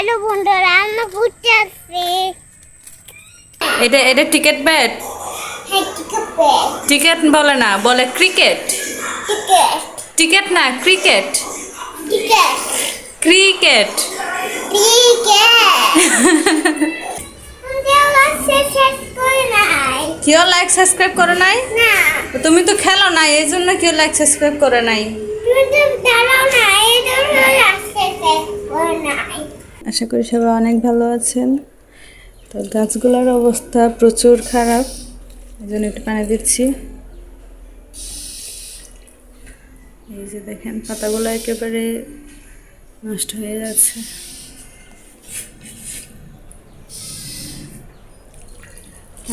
Hello বন্ধুরা, আমরা ঘুরতে আসছি। এটা এটা টিকেট ব্যাট। হ্যাঁ, টিকেট ব্যাট। টিকেট বলে না, বলে ক্রিকেট। টিকেট। টিকেট না, ক্রিকেট। টিকেট। ক্রিকেট। কেউ লাইক সাবস্ক্রাইব করে নাই? না, তুমি তো খেলো না, এই জন্য কেউ লাইক সাবস্ক্রাইব করে নাই। তুমি তো দাঁড়াও না, এই জন্য আসছে নাই। আশা করি সবাই অনেক ভালো আছেন। তো গাছগুলোর অবস্থা প্রচুর খারাপ, এই জন্য একটু পানি দিচ্ছি। এই যে দেখেন পাতাগুলো একেবারে নষ্ট হয়ে যাচ্ছে।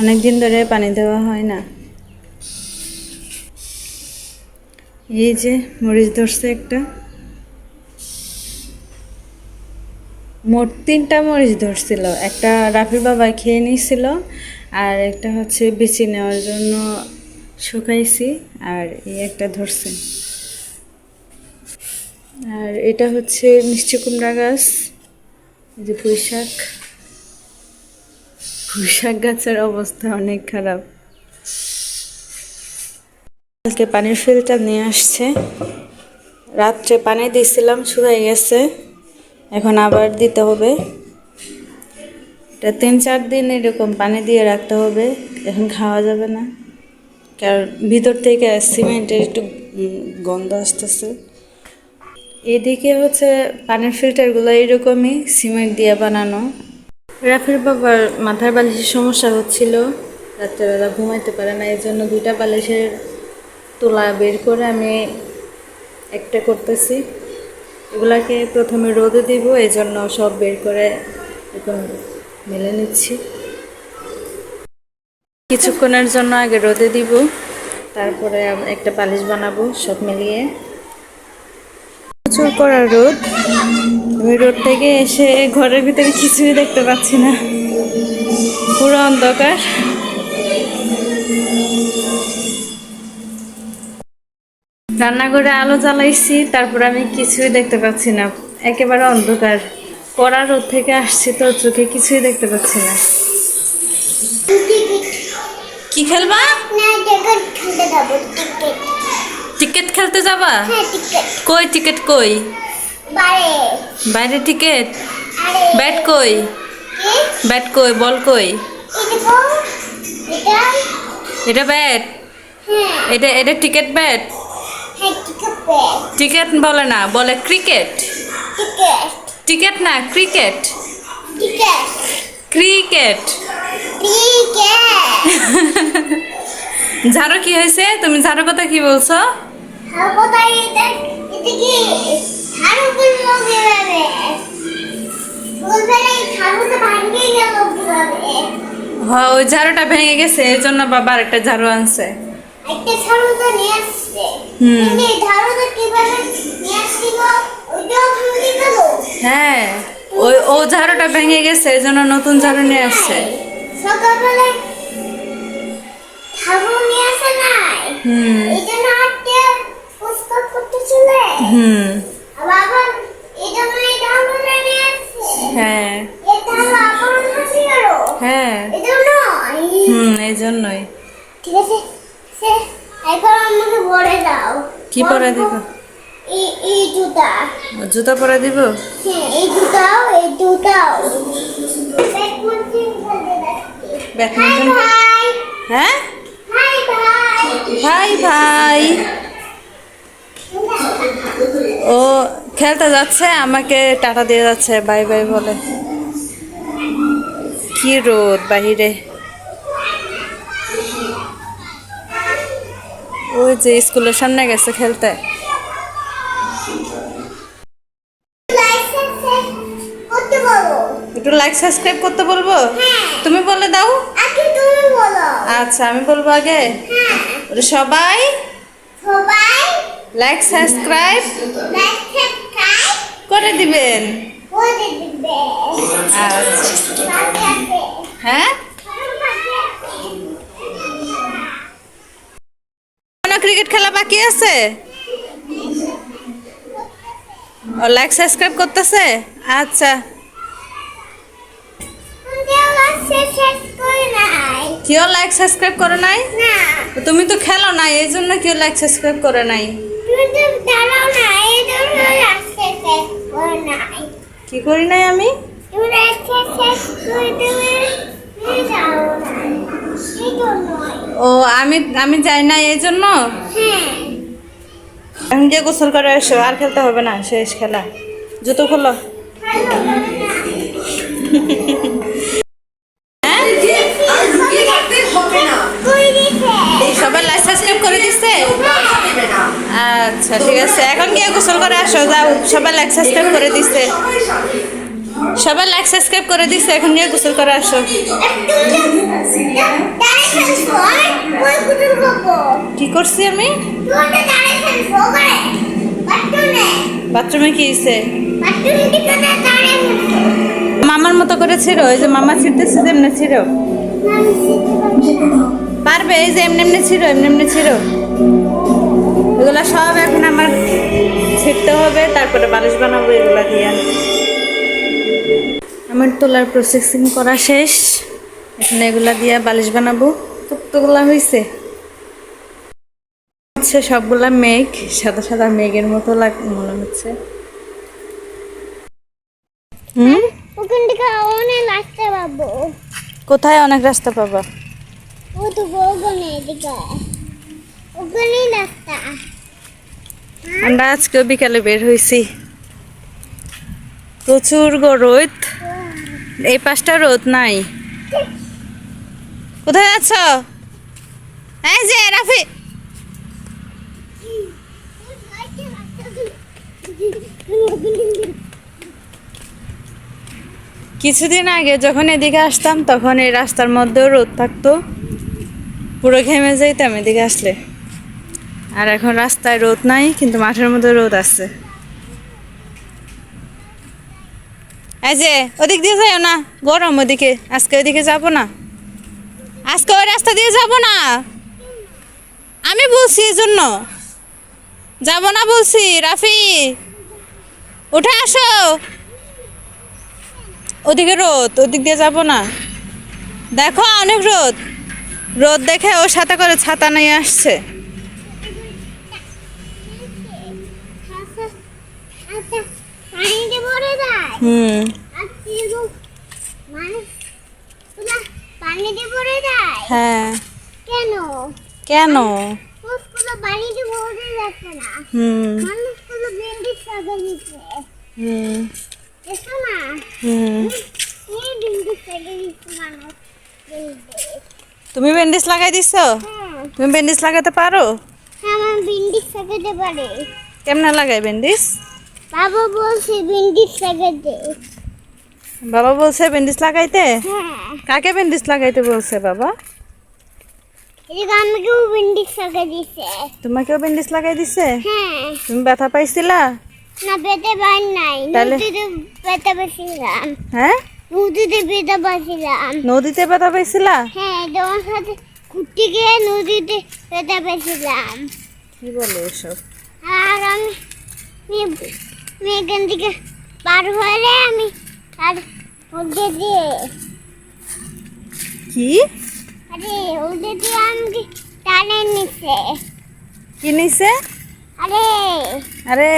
অনেক দিন ধরে পানি দেওয়া হয় না। এই যে মরিচ ধরছে একটা, মোট 3টা মরিচ ধরছিল। একটা রাফির বাবা খেয়ে নিয়েছিল, আর একটা হচ্ছে বেছে নেওয়ার জন্য শুকাইছি, আর এই একটা ধরছে। আর এটা হচ্ছে মিষ্টি কুমড়া গাছ। এই যে পুঁইশাক গাছের অবস্থা অনেক খারাপ। কালকে পানির ফিল্টার নিয়ে আসছে, রাত্রে পানি দিয়েছিলাম, শুকাই গেছে, এখন আবার দিতে হবে। এটা 3-4 দিন এরকম পানি দিয়ে রাখতে হবে, এখন খাওয়া যাবে না, কারণ ভিতর থেকে সিমেন্টের একটু গন্ধ আসতেছে। এদিকে হচ্ছে পানির ফিল্টারগুলো এরকমই সিমেন্ট দিয়ে বানানো। রাফির বাবার মাথার বালিশের সমস্যা হচ্ছিল, রাত্রেবেলা ঘুমাইতে পারে না, এই জন্য 2টা বালিশের তোলা বের করে আমি একটা করতেছি। এগুলাকে প্রথমে রোদে দিব, এই জন্য সব বের করে এখন মেলে নিচ্ছি। কিছুক্ষণের জন্য আগে রোদে দিব, তারপরে একটা বালিশ বানাবো সব মিলিয়ে। প্রচুর কড়া রোদ, আমি রোদ থেকে এসে ঘরের ভিতরে কিছুই দেখতে পাচ্ছি না, পুরো অন্ধকার। রান্নাঘরে আলো জ্বালাইছি, তারপর আমি কিছুই দেখতে পাচ্ছি না, একেবারে অন্ধকার। কড়া রোদ থেকে আসছি তো চোখে কিছুই দেখতে পাচ্ছি না। কি খেলবা? না, টিকেট খেলতে যাবো। টিকেট। টিকেট খেলতে যাবা? হ্যাঁ, টিকেট। কই টিকেট কই? বাইরে। বাইরে টিকেট? আরে ব্যাট কই? কি? ব্যাট কই, বল কই? এটা এটা ব্যাট? হ্যাঁ। এটা এটা টিকেট ব্যাট। হ্যাঁ, টিকেট ব্যাট। টিকেট বলে না, বলে ক্রিকেট। টিকেট। টিকেট না, ক্রিকেট। টিকেট। ক্রিকেট। টিকেট। ঝাড়ু কি হয়েছে? তুমি ঝাড়ু কথা কি বলছো? আর কোথায় এটা? এটা কি ঝাড়ু করলো কিভাবে? বলবে এই ঝাড়ুটা ভাঙে গেল কিভাবে? হ্যাঁ, ওই ঝাড়ুটা ভেঙে গেছে, এই জন্য বাবা আরেকটা ঝাড়ু আনছে। একটা ঝাড়ু তো নিয়ে আসছে। হুম। কিন্তু এই ঝাড়ুটা কিভাবে নিয়ে আসছিল? ওইটাও ভাঙে গেল। হ্যাঁ, ও ঝাড়ুটা ভেঙে গেছে, এই জন্য নতুন ঝাড়ু নিয়ে আসছে। সকালবেলায় ঝাড়ু নিয়ে আসে নাই। হুম। এই জন্য আটকে পুস্তক করতে চলে। হুম। আবার এই জন্য এই ঝাড়ুটা নিয়ে আসছে। হ্যাঁ। এই ঝাড়ু আবার ভাঙে গেল। হ্যাঁ। এই জন্য এই জন্যই। ঠিক আছে, এখন আমাকে পরে দাও। কি পরে দিব? এই জুতা। জুতা পরে দিব? হ্যাঁ, এই জুতাও, এই জুতাও। ব্যাডমিন্টন খেলতে যাচ্ছি। ব্যাডমিন্টন? ভাই হ্যাঁ, ভাই ভাই ভাই ভাই। ও খেলতে যাচ্ছে, আমাকে টাটা দিয়ে যাচ্ছে, বাই বাই বলে। কি রোদ বাহিরে! ওই যে স্কুলের সামনে গেছে খেলতে। লাইসেন্স করতে বলো। একটু লাইক সাবস্ক্রাইব করতে বলবো? হ্যাঁ। তুমি বলে দাও। আগে তুমি বলো। আচ্ছা, আমি বলবো আগে। হ্যাঁ। ওরে সবাই সবাই লাইক সাবস্ক্রাইব লাইক সাবস্ক্রাইব করে দিবেন। করে দিবে। আচ্ছা। পাশে আছে। হ্যাঁ, পাশে আছে। কোনো ক্রিকেট খেলা বাকি আছে? ও লাইক সাবস্ক্রাইব করতেছে। আচ্ছা, শেষ করে নাই কেউ লাইক সাবস্ক্রাইব করে নাই? না তুমি তো খেলো না, এই জন্য কেউ লাইক সাবস্ক্রাইব করে নাই। তুমি তো দাঁড়াও না এই জন্য শেষ করে নাই কি করি নাই আমি? তুমি শেষ করে দেবে যাও না এই জন্য ও আমি যাই না এই জন্য। হ্যাঁ এখন যে গোসল করে এসো, আর খেলতে হবে না, শেষ খেলা। জুতো খোলো। সবাই লাইক সাবস্ক্রাইব করে দিচ্ছে? আচ্ছা ঠিক আছে, এখন গিয়ে গোসল করে আসো, যাও। সবাই লাইক সাবস্ক্রাইব করে দিচ্ছে, সবাই লাইক সাবস্ক্রাইব করে দিচ্ছে, এখন গিয়ে গোসল করে আসো। কি করছি আমি? বাথরুমে কি হয়েছে? মামার মতো করে ছিড়ো, ওই যে মামা ছিড়তেছে যেমনি ছিড়ো। পারবে? এই যে এমনি এমনি ছিড়ো, এমনি এমনি ছিড়ো। এগুলা সব এখন আমার ছিঁড়তে হবে, তারপরে বালিশ বানাবো এগুলা দিয়ে। আমার তোলার প্রসেসিং করা শেষ, এখন এগুলা দিয়ে বালিশ বানাবো। কতগুলা হয়েছে হচ্ছে, সবগুলা মেঘ, সাদা সাদা মেঘের মতো মনে হচ্ছে। ওখান থেকে অনেক রাস্তা পাবো। কোথায় অনেক রাস্তা পাবা? ও তো ওখানে এদিকে ওখানেই রাস্তা। আমরা আজকেও বিকালে বের হয়েছি, প্রচুর রোদ, এই পাশটা রোদ নাই। কোথায় যাচ্ছ? এই যে রাফি, কিছুদিন আগে যখন এদিকে আসতাম তখন এই রাস্তার মধ্যেও রোদ থাকতো, পুরো ঘেমে যাইতাম এদিকে আসলে। আর এখন রাস্তায় রোদ নাই, কিন্তু মাঠের মধ্যে রোদ আছে। এই যে ওদিক দিয়ে যাও না, গরম ওদিকে। আজকে ওইদিকে যাব না, আজকে ওই রাস্তা দিয়ে যাব না, আমি বলছি এই জন্য যাব না বলছি। রাফি উঠে আসো, ওদিকে রোদ, ওদিক দিয়ে যাব না। দেখো অনেক রোদ, রোদ দেখে ওর সাথে করে ছাতা নিয়ে আসছে। পানিতে পড়ে যায়। পানিতে পড়ে যায়। হ্যাঁ। কেন? কেন? মানুষগুলো পানিতে পড়ে যাচ্ছে না। মানুষগুলো ব্যান্ডেজ লাগাই দিচ্ছে। দেখো না। এই ব্যান্ডেজ লাগাই দিচ্ছে মানুষ। তুমি ব্যান্ডেজ লাগাই দিছো? তুমি ব্যান্ডেজ লাগাতে পারো? হ্যাঁ, আমি ব্যান্ডেজ লাগাতে পারি। কেমনে লাগাই ব্যান্ডেজ? বাবা বলছে ব্যান্ডেজ লাগাতে। বাবা বলছে ব্যান্ডেজ লাগাইতে? হ্যাঁ। কাকে ব্যান্ডেজ লাগাইতে বলছে বাবা? এদিকে আমাকেও ব্যান্ডেজ লাগাই দিছে। তোমাকেও ব্যান্ডেজ লাগাই দিছে? হ্যাঁ। তুমি ব্যথা পাইছিলা? না, পেতে পাই নাই। তাহলে? নদীতে ব্যথা পেয়েছিলাম। হ্যাঁ, নদীতে ব্যথা পেয়েছিলাম। নদীতে ব্যথা পাইছিলা? হ্যাঁ, তোমার সাথে ঘুরতে গিয়ে নদীতে ব্যথা পেয়েছিলাম। কি বলে এসব? আর আমি এখান থেকে পার হলে আমি আর মধ্যে দিয়ে কি? আরে ওদের দিয়ে আমাকে টানে নিচ্ছে। কি নিছে? আরে আরে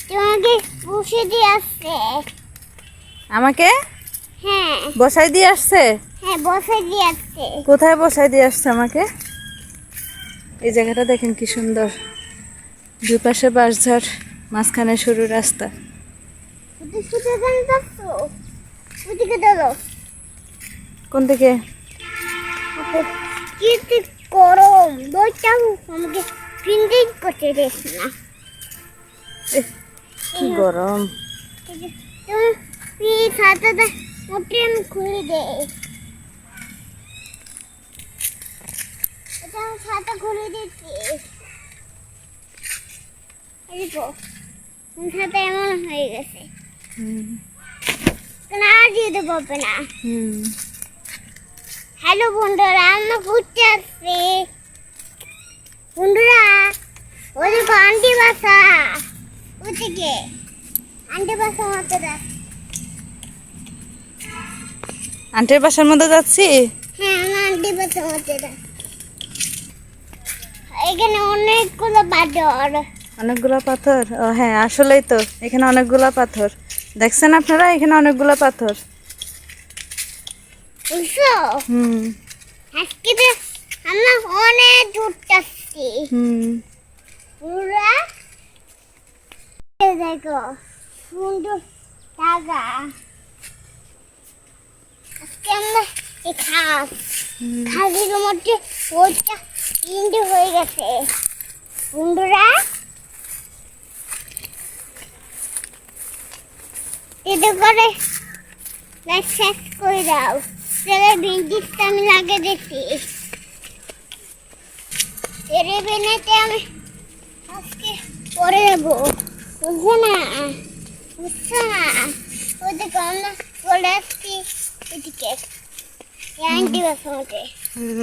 তোমাকে বসে দিয়ে আসছে। আমাকে হ্যাঁ বসাই দিয়ে আসছে? হ্যাঁ, বসে দিয়ে আসছে। কোথায় বসাই দিয়ে আসছে আমাকে? এই জায়গাটা দেখেন কি সুন্দর, দুই পাশে বাঁশঝাড়, মাঝখানে সরু রাস্তা। ওদিকে গান পাচ্ছ? ওদিকে দাও। কোন দিকে? কি গরম, বইটাও আমাকে ফিন্ডিং করতে দেখ না। কি গরম। তুমি ছাতাটা মোটে আমি খুলে দে। এটা আমি ছাতা খুলে দিচ্ছি। ছাতা এমন হয়ে গেছে, আর যেতে পারবে না। হ্যালো বন্ধুরা, আমরা ঘুরতে আসছি। বন্ধুরা, ওদিকে আন্টি বাসা, ওদিকে আন্টি বাসা মতো দেখ। আন্টির বাসার মধ্যে যাচ্ছি। হ্যাঁ আমার আন্টি বাসা মধ্যে এখানে অনেকগুলো পাথর। অনেকগুলা পাথর? ও হ্যাঁ, আসলেই তো এখানে অনেকগুলা পাথর। দেখছেন আপনারা, এখানে অনেকগুলা পাথর। বুঝছো হুম আজকে তো আমরা অনেক দূর যাচ্ছি। হুম। পুরা দেখো সুন্দর জায়গা। আজকে আমরা এই খাসের মধ্যে ওইটা তিনটে হয়ে গেছে বন্ধুরা। এটা করে শেষ করে দাও। তাহলে বেঞ্চিসটা আমি লাগিয়ে দিচ্ছি। এর বেনেতে আমি আজকে পরে যাবো। বুঝছো না? বুঝছো না? ওদিকে আমরা চলে আসছি এদিকে আন্টি বাসার মধ্যে।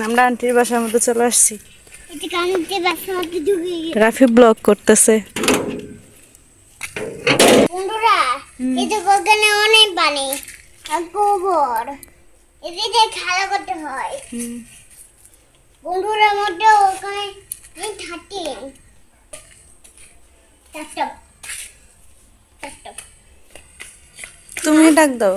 আমরা আন্টির বাসার মধ্যে চলে আসছি। এদিকে আন্টি বাসার মধ্যে ঢুকে গেছি। রাফি ব্লগ করতেছে। বন্ধুরা এদিকে ওখানে অনেক পানি আর গোবর। এদিকে খেলা করতে হয়। বন্ধুরা মধ্যে ওখানে থাকি তুমি ডাক দাও।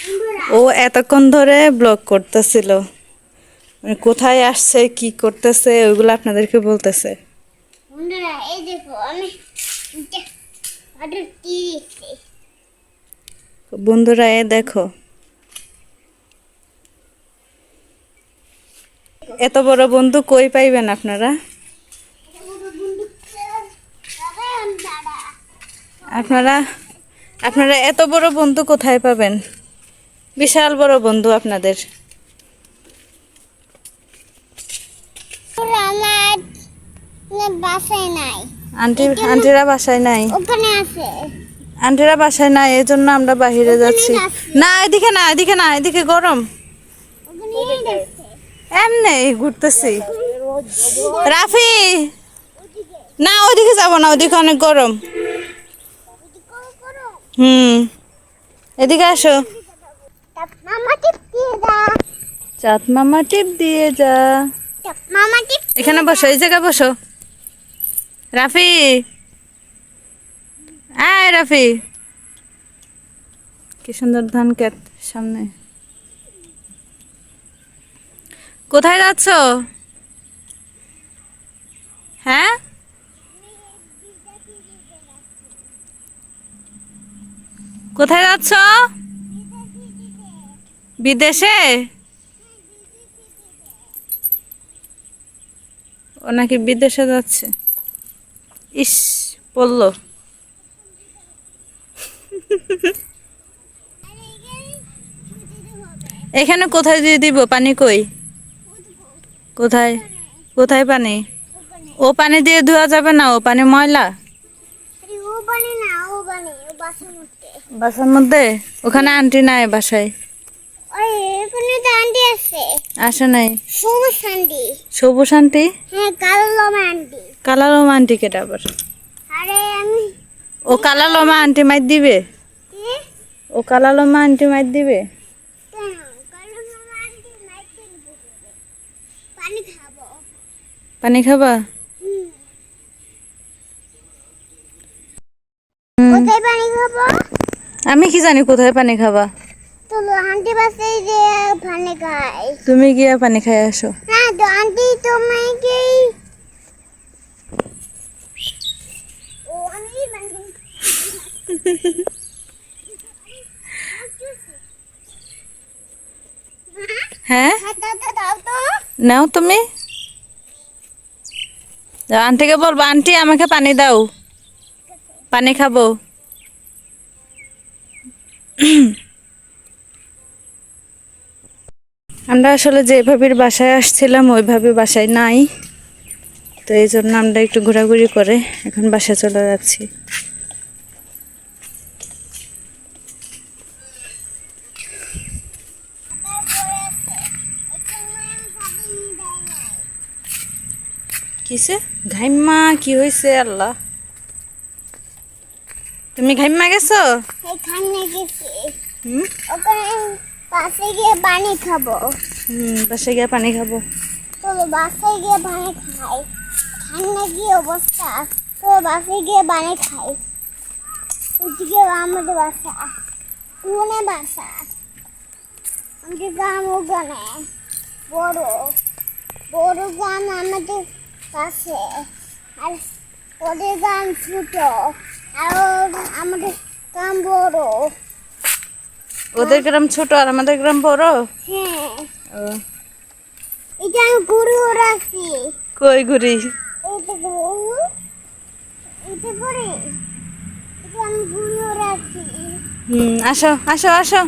বন্ধুরা ও এতক্ষণ ধরে ব্লগ করতেছিল, মানে কোথায় আসছে কি করতেছে ওইগুলো আপনাদেরকে বলতেছে। বন্ধুরা এই দেখো আমি অর্ডার দিয়েছি। বন্ধুরা এ দেখো, এত বড় বন্ধু কই পাইবেন আপনারা? আপনারা আপনারা এত বড় বন্ধু কোথায় পাবেন? বিশাল বড় বন্ধু আপনাদের। আমার বাসায় নাই। আন্টিরা বাসায় নাই। ওখানে আছে। আন্টিরা বাসায় নাই, এই জন্য আমরা বাহিরে যাচ্ছি। না এদিকে না, এদিকে না, এদিকে গরম। ওখানে আছে। এমনি ঘুরতেছি। রাফি না, ওইদিকে যাব না, ওইদিকে অনেক গরম। হুম, এদিকে আসো। মামা টিপ দিয়ে দা। চাঁদ মামা টিপ দিয়ে যা। মামা টিপ এখানে বসো, এই জায়গায় বসো। রাফি আয় রাফি, কি সুন্দর ধান ক্ষেত সামনে। কোথায় যাচ্ছ? হ্যাঁ, কোথায় যাচ্ছ? বিদেশে? ও নাকি বিদেশে যাচ্ছে। ইস, পড়লো। এখানে কোথায় দিয়ে দিব পানি? কই কোথায়? কোথায় পানি? ও পানি দিয়ে ধোয়া যাবে না, ও পানি ময়লা। ও বানি না, ও বানি ও বাসার মধ্যে। বাসার মধ্যে? ওখানে আন্টি নাই বাসায়? ওই এখানে তো আন্টি আছে। আসে নাই? সবুজ আন্টি। সবুজ আন্টি? হ্যাঁ কালো লমা আন্টি। কালা লোমা আন্টি কেটা আবার? আরে আমি ও কালা লোমা আন্টি মাইর দিবে? কি? ও কালা লোমা আন্টি মাইর দিবে? কেন? কালো লমা আন্টি মাইকে দিবে। পানি খাবো। পানি খাবা? কোথায় পানি খাবো? আমি কি জানি কোথায় পানি খাবা। তো আন্টি বাসে যে পানি খায়। তুমি গিয়ে পানি খাই আসো। না তো আন্টি তোমাকে ও আমি পানি হ্যাঁ, দাও তো। নাও তুমি। যাও, আন্টিকে বলবো আন্টি আমাকে পানি দাও, পানি খাবো। আমরা আসলে যেভাবে বাসায় আসছিলাম ওইভাবে বাসায় নাই, তো এই জন্য আমরা একটু ঘোরাঘুরি করে এখন বাসায় চলে যাচ্ছি। কিসে ঘাইমা কি হয়েছে? আল্লাহ, তুমি ঘাইমা গেছো? এখানে গেছি হুম ওখানে পাশে গিয়ে পানি খাবো। পাশে গিয়ে পানি খাবো। চলো বাসায় গিয়ে পানি খাই। ঠান্ডা কি অবস্থা, তো বাসায় গিয়ে পানি খাই। ওদিকে আমাদের বাসা, কোনে বাসা, আমাদের গ্রাম ওখানে বড় বড় গ্রাম আমাদের কাছে, আর ওদের গ্রাম ছোট, আর আমাদের গ্রাম বড়। ওদের গ্রাম ছোট আর আমাদের গ্রাম বড়। হ্যাঁ, ও, এটা আমি গরু রাখছি। কই ঘুরি? এইটা গরু, এটা করে এটা আমি গরু রাখছি। আসো আসো আসো।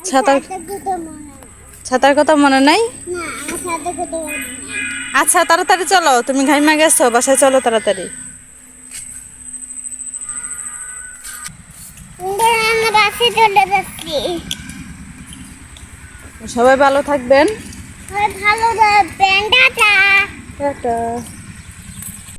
ছাতার ছাতার কথা মনে নাই? আচ্ছা তাড়াতাড়ি চলো, তুমি ঘাইমা গেছো, বাসায় চলো তাড়াতাড়ি। সবাই ভালো থাকবেন। ভালো, টাটা। টাটা।